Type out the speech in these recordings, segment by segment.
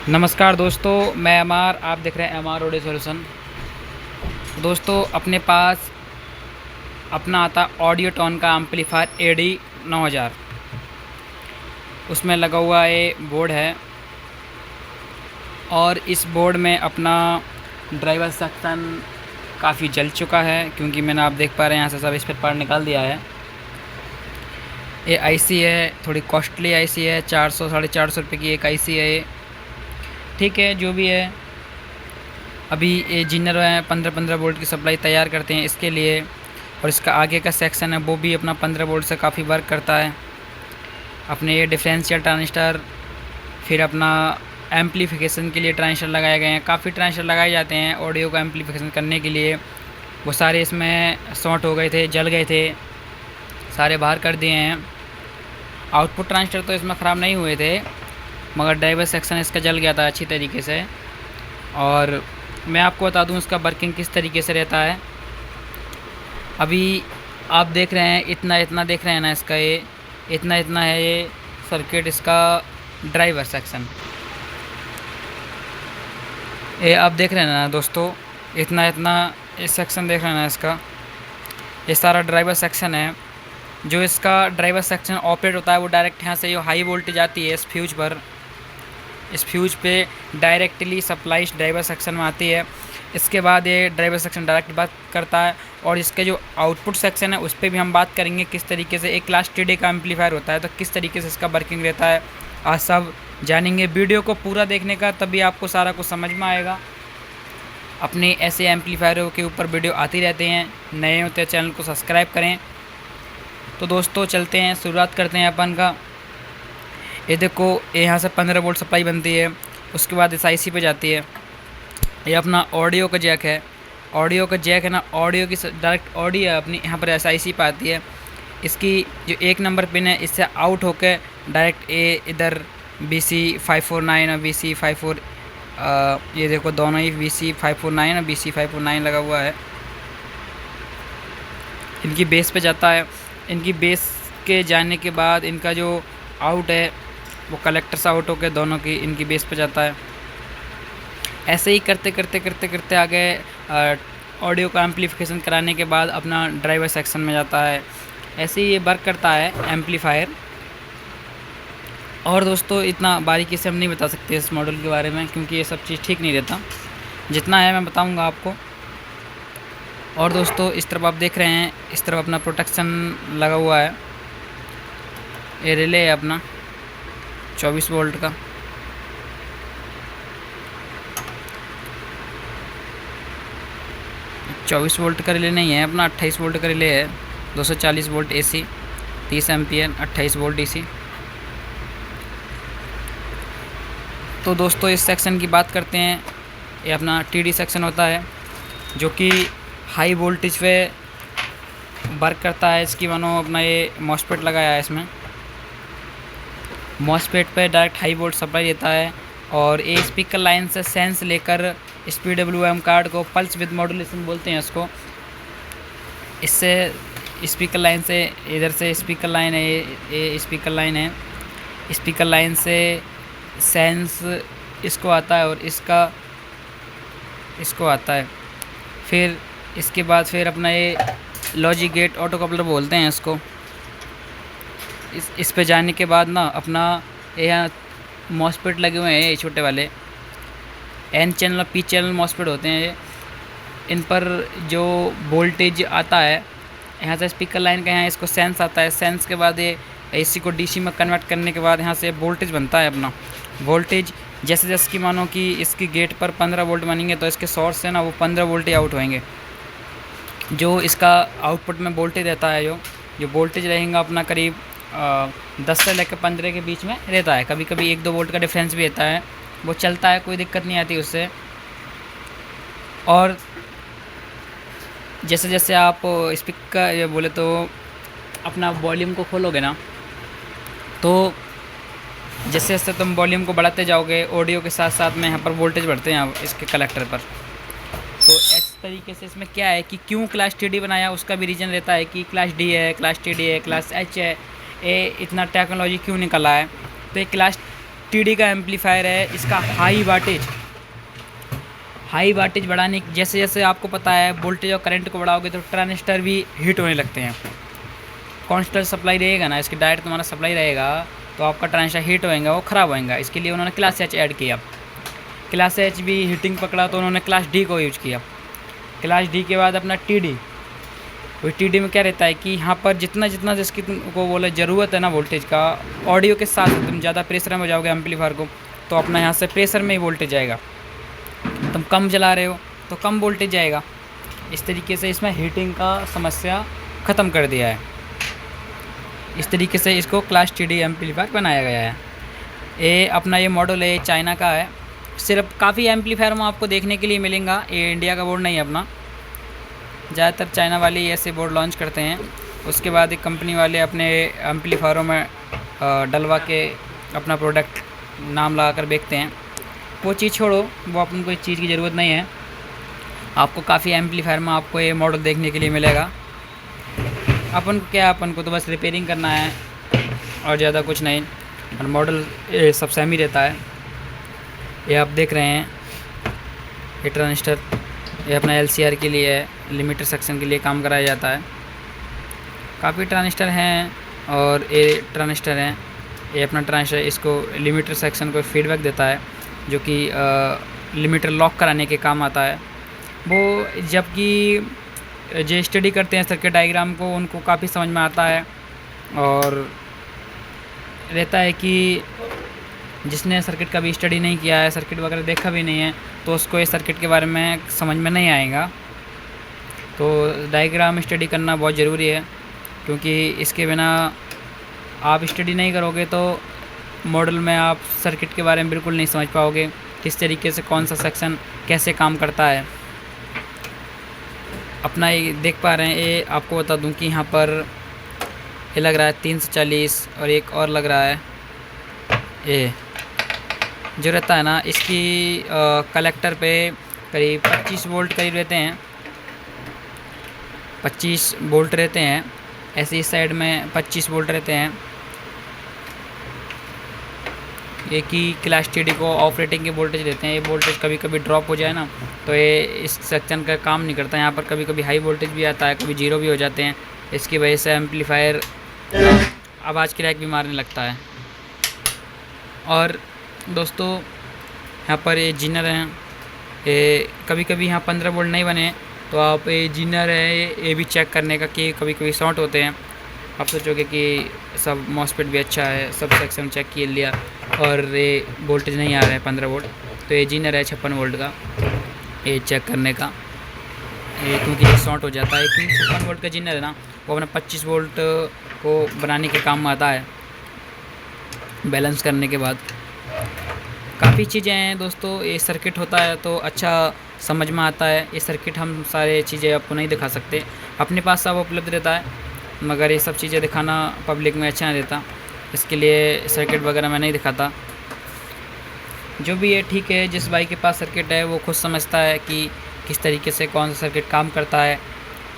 नमस्कार दोस्तों, मैं एमआर, आप देख रहे हैं एमआर ऑडियो सॉल्यूशन। दोस्तों, अपने पास अपना आता ऑडियो टोन का एम्पलीफायर एडी 9000, उसमें लगा हुआ ये बोर्ड है और इस बोर्ड में अपना ड्राइवर सेक्शन काफ़ी जल चुका है, क्योंकि मैंने आप देख पा रहे हैं यहाँ से सब स्पेयर पार्ट निकाल दिया है। ये आईसी है, थोड़ी कॉस्टली आईसी है, 400 साढ़े 400 रुपये की एक आईसी है ये। ठीक है, जो भी है। अभी ये जीनर है 15-15 वोल्ट की सप्लाई तैयार करते हैं इसके लिए, और इसका आगे का सेक्शन है वो भी अपना 15 वोल्ट से काफ़ी वर्क करता है। अपने ये डिफरेंशियल ट्रांजिस्टर, फिर अपना एम्पलीफिकेशन के लिए ट्रांजिस्टर लगाए गए हैं। काफ़ी ट्रांजिस्टर लगाए जाते हैं ऑडियो का एम्पलीफिकेशन करने के लिए। वो सारे इसमें शॉर्ट हो गए थे, जल गए थे, सारे बाहर कर दिए हैं। आउटपुट ट्रांजिस्टर तो इसमें ख़राब नहीं हुए थे, मगर ड्राइवर सेक्शन इसका जल गया था अच्छी तरीके से। और मैं आपको बता दूं इसका वर्किंग किस तरीके से रहता है। अभी आप देख रहे हैं, इतना देख रहे हैं ना, इसका ये इतना है ये सर्किट, इसका ड्राइवर सेक्शन। ये आप देख रहे हैं ना दोस्तों, इतना ये सेक्शन देख रहे हैं ना इसका, ये सारा ड्राइवर सेक्शन है। जो इसका ड्राइवर सेक्शन ऑपरेट होता है वो डायरेक्ट यहाँ से जो हाई वोल्टेज आती है इस फ्यूज पर, इस फ्यूज पे डायरेक्टली सप्लाई ड्राइवर सेक्शन में आती है। इसके बाद ये ड्राइवर सेक्शन डायरेक्ट बात करता है, और इसके जो आउटपुट सेक्शन है उस पर भी हम बात करेंगे किस तरीके से एक क्लास टीडी का एम्पलीफायर होता है, तो किस तरीके से इसका वर्किंग रहता है। आज सब जानेंगे। वीडियो को पूरा देखने का, तभी आपको सारा कुछ समझ में आएगा। अपने ऐसे एम्पलीफायरों के ऊपर वीडियो आती रहते हैं, नए होते हैं चैनल को सब्सक्राइब करें। तो दोस्तों चलते हैं, शुरुआत करते हैं अपन का। ये देखो, यहाँ से 15 वोल्ट सप्लाई बनती है, उसके बाद इस आईसी पे जाती है। ये अपना ऑडियो का जैक है, ऑडियो का जैक है ना, ऑडियो की डायरेक्ट ऑडियो है अपनी यहाँ पर एस आईसी पे आती है। इसकी जो 1 नंबर पिन है, इससे आउट होकर डायरेक्ट ए इधर BC 549 और BC 54, ये देखो दोनों ही BC 549 और BC 549 लगा हुआ है। इनकी बेस पे जाता है। इनकी बेस के जाने के बाद इनका जो आउट है वो कलेक्टर से आउट होकर दोनों की इनकी बेस पे जाता है। ऐसे ही करते आगे ऑडियो का एम्पलीफिकेशन कराने के बाद अपना ड्राइवर सेक्शन में जाता है। ऐसे ही ये वर्क करता है एम्पलीफायर। और दोस्तों, इतना बारीकी से हम नहीं बता सकते इस मॉडल के बारे में, क्योंकि ये सब चीज़ ठीक नहीं रहता। जितना है मैं बताऊंगा आपको। और दोस्तों, इस तरफ आप देख रहे हैं, इस तरफ अपना प्रोटेक्शन लगा हुआ है। ये रिले है अपना 24 वोल्ट का। चौबीस वोल्ट का रिले नहीं है अपना, 28 वोल्ट का रिले है। 240 volt AC, 30 ampere, 28 volt DC। तो दोस्तों, इस सेक्शन की बात करते हैं। ये अपना TD सेक्शन होता है, जो कि हाई वोल्टेज पे वर्क करता है। इसकी मानो अपना ये मॉसफेट लगाया है, इसमें मॉसफेट पे डायरेक्ट हाई वोल्ट सप्लाई देता है। और ये स्पीकर लाइन से सेंस लेकर इस PWM कार्ड को, पल्स विद मॉड्यूलेशन बोलते हैं इसको, इससे स्पीकर लाइन से, इधर से स्पीकर लाइन है, ये स्पीकर लाइन है, स्पीकर लाइन से सेंस इसको आता है और इसको आता है। फिर इसके बाद फिर अपना ये लॉजिक गेट ऑटो कपलर बोलते हैं इसको। इस पे जाने के बाद ना अपना यहाँ मॉसफेट लगे हुए हैं, ये छोटे वाले N चैनल और P चैनल मॉसफेट होते हैं ये। इन पर जो वोल्टेज आता है यहाँ से स्पीकर लाइन का, यहाँ इसको सेंस आता है। सेंस के बाद ये AC को DC में कन्वर्ट करने के बाद यहाँ से वोल्टेज बनता है अपना। वोल्टेज जैसे जैसे कि मानो कि इसकी गेट पर 15 वोल्ट बनेंगे, तो इसके सोर्स से ना वो 15 वोल्ट ही आउट होएंगे। जो इसका आउटपुट में वोल्टेज रहता है, जो वोल्टेज रहेगा अपना करीब 10 से लेकर 15 के बीच में रहता है। कभी कभी 1-2 वोल्ट का डिफरेंस भी रहता है, वो चलता है, कोई दिक्कत नहीं आती उससे। और जैसे जैसे आप स्पीकर ये बोले तो अपना वॉल्यूम को खोलोगे ना, तो जैसे जैसे तुम वॉल्यूम को बढ़ाते जाओगे, ऑडियो के साथ साथ में यहाँ पर वोल्टेज बढ़ते हैं इसके कलेक्टर पर। तो इस तरीके से इसमें क्या है कि क्यों क्लास TD बनाया, उसका भी रीज़न रहता है कि क्लास D है, क्लास TD है, क्लास H है, ये इतना टेक्नोलॉजी क्यों निकला है। तो ये क्लास टीडी का एम्पलीफायर है, इसका हाई वाटेज बढ़ाने, जैसे जैसे आपको पता है वोल्टेज और करंट को बढ़ाओगे तो ट्रांजिस्टर भी हीट होने लगते हैं। कांस्टेंट सप्लाई रहेगा ना, इसकी डायरेक्ट तुम्हारा सप्लाई रहेगा तो आपका ट्रांजिस्टर हीट होएगा, वो ख़राब होएगा। इसके लिए उन्होंने क्लास एच ऐड किया। क्लास एच भी हीटिंग पकड़ा तो उन्होंने क्लास डी को यूज किया। क्लास डी के बाद अपना टी डी। वो टी डी में क्या रहता है कि यहाँ पर जितना जितना जिसकी तुमको बोले ज़रूरत है ना वोल्टेज का, ऑडियो के साथ तुम ज़्यादा प्रेशर में हो जाओगे एम्पलीफायर को, तो अपना यहाँ से प्रेशर में ही वोल्टेज आएगा। तुम कम चला रहे हो तो कम वोल्टेज जाएगा। इस तरीके से इसमें हीटिंग का समस्या ख़त्म कर दिया है। इस तरीके से इसको क्लास टी डी एम्पलीफायर बनाया गया है। ये अपना ये मॉडल है, चाइना का है। सिर्फ काफ़ी एम्पलीफायर में आपको देखने के लिए मिलेगा, ये इंडिया का बोर्ड नहीं है अपना। ज़्यादातर चाइना वाले ऐसे बोर्ड लॉन्च करते हैं। उसके बाद एक कंपनी वाले अपने एम्पलीफायरों में डलवा के अपना प्रोडक्ट नाम लगा कर बेचते हैं। वो चीज़ छोड़ो, वो अपन को इस चीज़ की ज़रूरत नहीं है। आपको काफ़ी एम्पलीफायर में आपको ये मॉडल देखने के लिए मिलेगा। अपन को क्या, अपन को तो बस रिपेयरिंग करना है और ज़्यादा कुछ नहीं। और मॉडल सब सेम ही रहता है। ये आप देख रहे हैं, ये ट्रांजिस्टर, ये अपना LCR के लिए है, लिमिटर सेक्शन के लिए काम कराया जाता है। काफ़ी ट्रांजिस्टर हैं और ये ट्रांजिस्टर हैं। ये अपना ट्रांजिस्टर इसको लिमिटर सेक्शन को फीडबैक देता है, जो कि लिमिटर लॉक कराने के काम आता है। वो जबकि जो स्टडी करते हैं सर्किट डायग्राम को, उनको काफ़ी समझ में आता है। और रहता है कि जिसने सर्किट का भी स्टडी नहीं किया है, सर्किट वगैरह देखा भी नहीं है, तो उसको इस सर्किट के बारे में समझ में नहीं आएगा। तो डायग्राम स्टडी करना बहुत ज़रूरी है, क्योंकि इसके बिना आप स्टडी नहीं करोगे तो मॉडल में आप सर्किट के बारे में बिल्कुल नहीं समझ पाओगे, किस तरीके से कौन सा सेक्शन कैसे काम करता है। अपना ये देख पा रहे हैं, ये आपको बता दूं कि यहाँ पर ये लग रहा है 340 और एक और लग रहा है, ये जो रहता है ना, इसकी कलेक्टर पे करीब 25 वोल्ट करीब रहते हैं, 25 वोल्ट रहते हैं। ऐसे इस साइड में 25 वोल्ट रहते हैं। एक ही क्लास टी डी को ऑपरेटिंग के वोल्टेज देते हैं। ये वोल्टेज कभी कभी ड्रॉप हो जाए ना, तो ये इस सेक्शन का काम नहीं करता। यहाँ पर कभी कभी हाई वोल्टेज भी आता है, कभी जीरो भी हो जाते हैं। इसकी वजह से एम्पलीफायर आवाज़ क्रैक भी मारने लगता है। और दोस्तों यहाँ पर ये जीनर हैं, ये कभी कभी यहाँ 15 वोल्ट नहीं बने तो आप ये जीनर है ये भी चेक करने का कि कभी कभी शॉर्ट होते हैं। आप सोचोगे कि सब मॉसफेट भी अच्छा है, सब सेक्शन चेक किए लिया और ये वोल्टेज नहीं आ रहा है 15 वोल्ट, तो ये जीनर है 56 वोल्ट का, ये चेक करने का। ये क्योंकि ये शॉर्ट हो जाता है, क्योंकि 56 वोल्ट का जीनर है ना, वो अपना 25 वोल्ट को बनाने के काम में आता है, बैलेंस करने के बाद। काफ़ी चीज़ें हैं दोस्तों, ये सर्किट होता है तो अच्छा समझ में आता है। ये सर्किट हम सारे चीज़ें आपको नहीं दिखा सकते, अपने पास सब उपलब्ध रहता है, मगर ये सब चीज़ें दिखाना पब्लिक में अच्छा नहीं रहता, इसके लिए सर्किट वगैरह मैं नहीं दिखाता। जो भी है ठीक है, जिस भाई के पास सर्किट है वो खुद समझता है कि किस तरीके से कौन सा सर्किट काम करता है,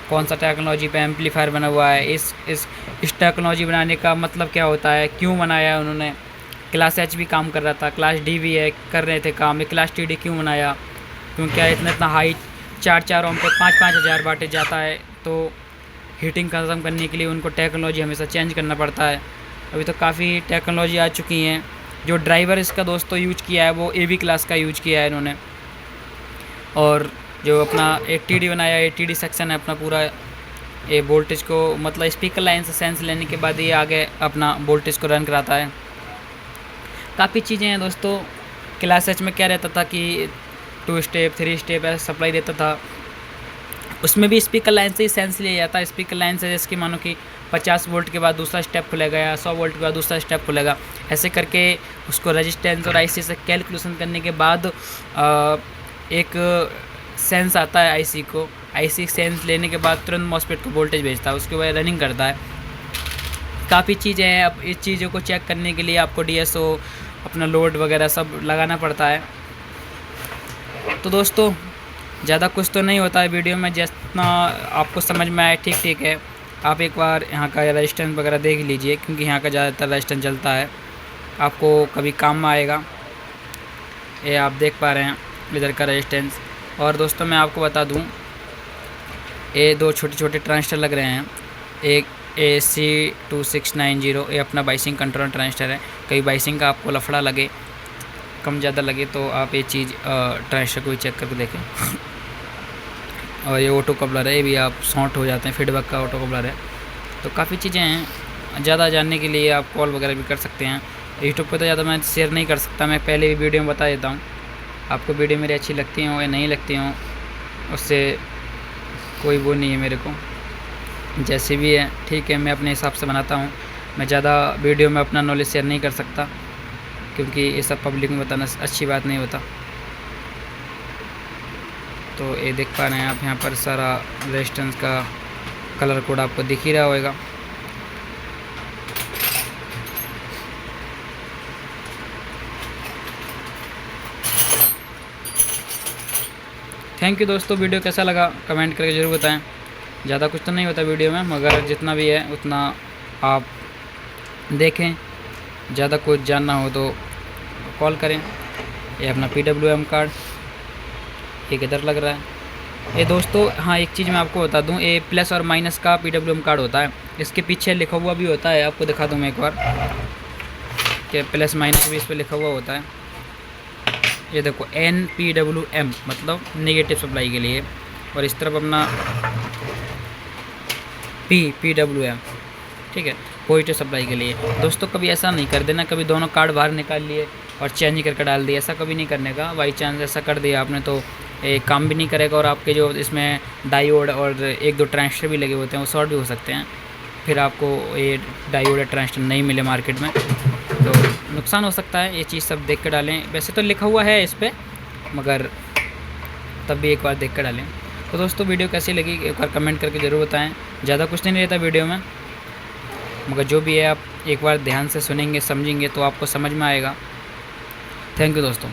कौन सा टेक्नोलॉजी पे एम्पलीफायर बना हुआ है, इस टेक्नोलॉजी बनाने का मतलब क्या होता है, क्यों बनाया है उन्होंने। क्लास एच भी काम कर रहा था, क्लास डी भी है कर रहे थे काम, ये क्लास टी डी क्यों बनाया, क्योंकि इतना हाई 4 ओम पे 5 हज़ार वाटेज जाता है, तो हीटिंग ख़त्म करने के लिए उनको टेक्नोलॉजी हमेशा चेंज करना पड़ता है। अभी तो काफ़ी टेक्नोलॉजी आ चुकी हैं। जो ड्राइवर इसका दोस्तों यूज किया है वो AB क्लास का यूज किया है इन्होंने। और जो अपना एक TD बनाया है, TD सेक्शन है अपना पूरा, ये वोल्टेज को मतलब स्पीकर लाइन से सेंस लेने के बाद ये आगे अपना वोल्टेज को रन कराता है। काफ़ी चीज़ें हैं दोस्तों। क्लास एच में क्या रहता था कि 2 स्टेप 3 स्टेप ऐसा सप्लाई देता था, उसमें भी स्पीकर लाइन से ही सेंस लिया जाता है। स्पीकर लाइन से जैसे कि मानो कि 50 वोल्ट के बाद दूसरा स्टेप खुलेगा या 100 वोल्ट के बाद दूसरा स्टेप खुलेगा, ऐसे करके उसको रेजिस्टेंस और IC से कैलकुलेशन करने के बाद एक सेंस आता है IC को। IC सेंस लेने के बाद तुरंत मॉसफेट को वोल्टेज भेजता है, उसके बाद रनिंग करता है। काफ़ी चीज़ें हैं। अब इस चीज़ों को चेक करने के लिए आपको DSO अपना लोड वगैरह सब लगाना पड़ता है। तो दोस्तों ज़्यादा कुछ तो नहीं होता है वीडियो में, जितना आपको समझ में आए ठीक है। आप एक बार यहाँ का रेजिस्टेंस वगैरह देख लीजिए, क्योंकि यहाँ का ज़्यादातर रेजिस्टेंस चलता है। आपको कभी काम में आएगा। ये आप देख पा रहे हैं इधर का रेजिस्टेंस। और दोस्तों मैं आपको बता दूं, ये 2 छोटे छोटे ट्रांजिस्टर लग रहे हैं। एक AC2690, ये अपना बाइसिंग कंट्रोल ट्रांजिस्टर है। कभी बाइसिंग का आपको लफड़ा लगे, कम ज़्यादा लगे, तो आप ये चीज़ ट्रांजिस्टर को भी चेक करके देखें। और ये ऑटो कपलर है, ये भी आप शॉर्ट हो जाते हैं, फीडबैक का ऑटो कपलर है। तो काफ़ी चीज़ें हैं। ज़्यादा जानने के लिए आप कॉल वगैरह भी कर सकते हैं। यूट्यूब पर तो ज़्यादा मैं शेयर नहीं कर सकता, मैं पहले भी वीडियो में बता देता हूँ। आपको वीडियो मेरी अच्छी लगती हो या नहीं लगती हो, उससे कोई वो नहीं है मेरे को, जैसे भी है ठीक है, मैं अपने हिसाब से बनाता हूँ। मैं ज़्यादा वीडियो में अपना नॉलेज शेयर नहीं कर सकता, क्योंकि ये सब पब्लिक में बताना अच्छी बात नहीं होता। तो ये देख पा रहे हैं आप, यहाँ पर सारा रेजिस्टेंस का कलर कोड आपको दिख ही रहा होगा। थैंक यू दोस्तों, वीडियो कैसा लगा कमेंट करके ज़रूर बताएं। ज़्यादा कुछ तो नहीं होता वीडियो में, मगर जितना भी है उतना आप देखें। ज़्यादा कुछ जानना हो तो कॉल करें। ये अपना PWM कार्ड एक इधर लग रहा है। ये दोस्तों हाँ, एक चीज़ मैं आपको बता दूं, ये प्लस और माइनस का PWM कार्ड होता है। इसके पीछे लिखा हुआ भी होता है, आपको दिखा दूं मैं एक बार, कि प्लस माइनस भी इस पर लिखा हुआ होता है। ये देखो NPWM मतलब नेगेटिव सप्लाई के लिए, और इस तरफ अपना PWM, ठीक है, पॉजिटिव सप्लाई के लिए। दोस्तों कभी ऐसा नहीं कर देना, कभी दोनों कार्ड बाहर निकाल लिए और चेंज करके डाल दिए, ऐसा कभी नहीं करने का। बाई चांस ऐसा कर दिया आपने तो ये काम भी नहीं करेगा, और आपके जो इसमें डायोड और 1-2 ट्रांजिस्टर भी लगे होते हैं वो शॉर्ट भी हो सकते हैं। फिर आपको ये डायोड या ट्रांजिस्टर नहीं मिले मार्केट में, तो नुकसान हो सकता है। ये चीज़ सब देख कर डालें। वैसे तो लिखा हुआ है इस पर, मगर तब भी एक बार देख कर डालें। तो दोस्तों वीडियो कैसी लगी एक बार कमेंट करके ज़रूर बताएं। ज़्यादा कुछ नहीं रहता वीडियो में, मगर जो भी है आप एक बार ध्यान से सुनेंगे समझेंगे तो आपको समझ में आएगा। थैंक यू दोस्तों।